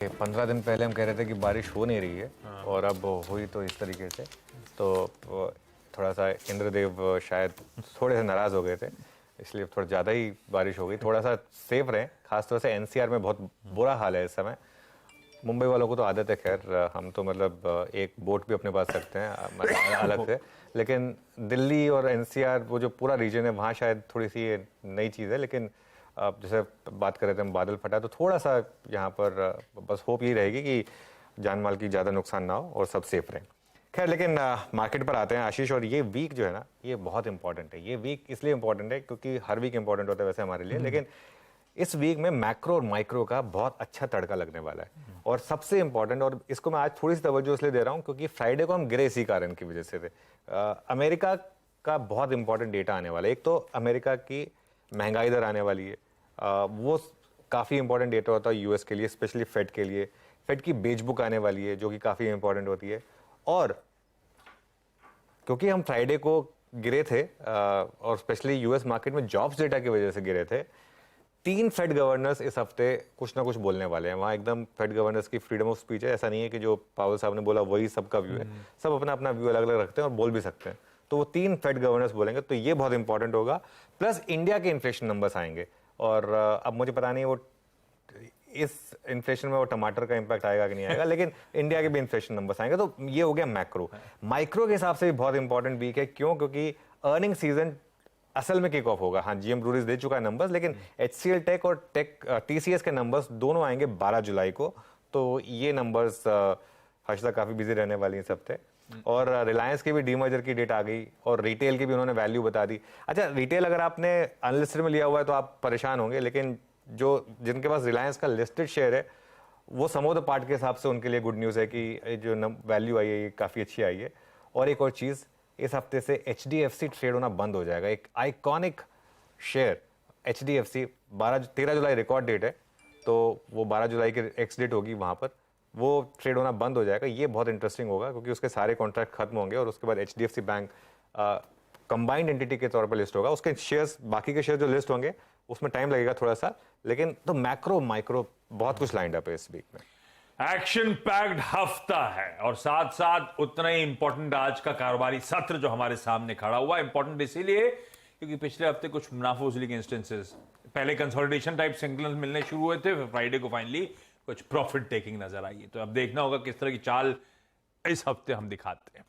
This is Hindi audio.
15 दिन पहले हम कह रहे थे कि बारिश हो नहीं रही है और अब हुई तो इस तरीके से। तो थोड़ा सा इंद्रदेव शायद थोड़े से नाराज़ हो गए थे, इसलिए थोड़ा ज़्यादा ही बारिश हो गई। थोड़ा सा सेफ रहें, खासतौर से एनसीआर में बहुत बुरा हाल है इस समय। मुंबई वालों को तो आदत है, खैर हम तो मतलब एक बोट भी अपने पास रखते हैं अलग से, लेकिन दिल्ली और एनसीआर वो जो पूरा रीजन है वहाँ शायद थोड़ी सी ये नई चीज़ है। लेकिन अब जैसे बात कर रहे थे हम बादल फटा, तो थोड़ा सा यहाँ पर बस होप यही रहेगी कि जान माल की ज़्यादा नुकसान ना हो और सब सेफ रहें। खैर, लेकिन मार्केट पर आते हैं आशीष, और ये वीक जो है ना ये बहुत इंपॉर्टेंट है। ये वीक इसलिए इंपॉर्टेंट है क्योंकि हर वीक इंपॉर्टेंट होता है वैसे हमारे लिए, लेकिन इस वीक में मैक्रो और माइक्रो का बहुत अच्छा तड़का लगने वाला है। और सबसे इंपॉर्टेंट, और इसको मैं आज थोड़ी सी तवज्जो इसलिए दे रहा हूँ क्योंकि फ्राइडे को हम गिरे इसी कारण की वजह से थे। अमेरिका का बहुत इंपॉर्टेंट डेटा आने वाला है। एक तो अमेरिका की महंगाई दर आने वाली है, वो काफ़ी इंपॉर्टेंट डेटा होता है यूएस के लिए, स्पेशली फेड के लिए। फेड की बेच बुक आने वाली है जो कि काफ़ी इंपॉर्टेंट होती है। और क्योंकि हम फ्राइडे को गिरे थे और स्पेशली यूएस मार्केट में जॉब्स डेटा की वजह से गिरे थे, 3 फेड गवर्नर्स इस हफ्ते कुछ ना कुछ बोलने वाले हैं। वहाँ एकदम फेड गवर्नर्स की फ्रीडम ऑफ स्पीच है, ऐसा नहीं है कि जो पावल साहब ने बोला वही सबका व्यू है। सब अपना अपना व्यू अलग अलग रखते हैं और बोल भी सकते हैं। तो वो 3 फेड गवर्नर्स बोलेंगे, तो ये बहुत इंपॉर्टेंट होगा। प्लस इंडिया के इन्फ्लेशन नंबर्स आएंगे, और अब मुझे पता नहीं वो इस इन्फ्लेशन में वो टमाटर का इंपैक्ट आएगा कि नहीं आएगा, लेकिन इंडिया के भी इन्फ्लेशन नंबर्स आएंगे। तो ये हो गया मैक्रो। माइक्रो के हिसाब से भी बहुत इंपॉर्टेंट वीक है। क्यों? क्योंकि अर्निंग सीजन असल में किक ऑफ होगा। हाँ, जीएम ब्रूरीज दे चुका है नंबर्स, लेकिन एचसीएल टेक और टीसीएस के नंबर्स दोनों आएंगे 12 जुलाई को। तो ये नंबर्स हर्षदा काफी बिजी रहने वाली है इस हफ्ते। और रिलायंस की भी डीमर्जर की डेट आ गई, और रिटेल की भी उन्होंने वैल्यू बता दी। अच्छा, रिटेल अगर आपने अनलिस्टेड में लिया हुआ है तो आप परेशान होंगे, लेकिन जो जिनके पास रिलायंस का लिस्टेड शेयर है वो सम ऑफ द पार्ट के हिसाब से उनके लिए गुड न्यूज़ है कि जो वैल्यू आई है ये काफ़ी अच्छी आई है। और एक और चीज़, इस हफ्ते से एचडीएफसी ट्रेड होना बंद हो जाएगा। एक आइकॉनिक शेयर एचडीएफसी, 13 जुलाई रिकॉर्ड डेट है, तो वो 12 जुलाई की एक्स डेट होगी, वहाँ पर वो ट्रेड होना बंद हो जाएगा। ये बहुत इंटरेस्टिंग होगा क्योंकि उसके सारे कॉन्ट्रैक्ट खत्म होंगे और उसके बाद एचडीएफसी बैंक कंबाइंड एंटिटी के तौर पर लिस्ट होगा। उसके शेयर्स, बाकी के शेयर जो लिस्ट होंगे उसमें टाइम लगेगा थोड़ा सा, लेकिन तो मैक्रो माइक्रो बहुत कुछ लाइंड अप है इस वीक में। एक्शन पैक्ड हफ्ता है और साथ साथ उतना ही इंपॉर्टेंट आज का कारोबारी सत्र जो हमारे सामने खड़ा हुआ। इंपॉर्टेंट इसीलिए क्योंकि पिछले हफ्ते कुछ मुनाफा वसूली के इंस्टेंसेस, पहले कंसोलिडेशन टाइप सिग्नल मिलने शुरू हुए थे, फिर फ्राइडे को फाइनली कुछ प्रॉफिट टेकिंग नजर आई है। तो अब देखना होगा किस तरह की चाल इस हफ्ते हम दिखाते हैं।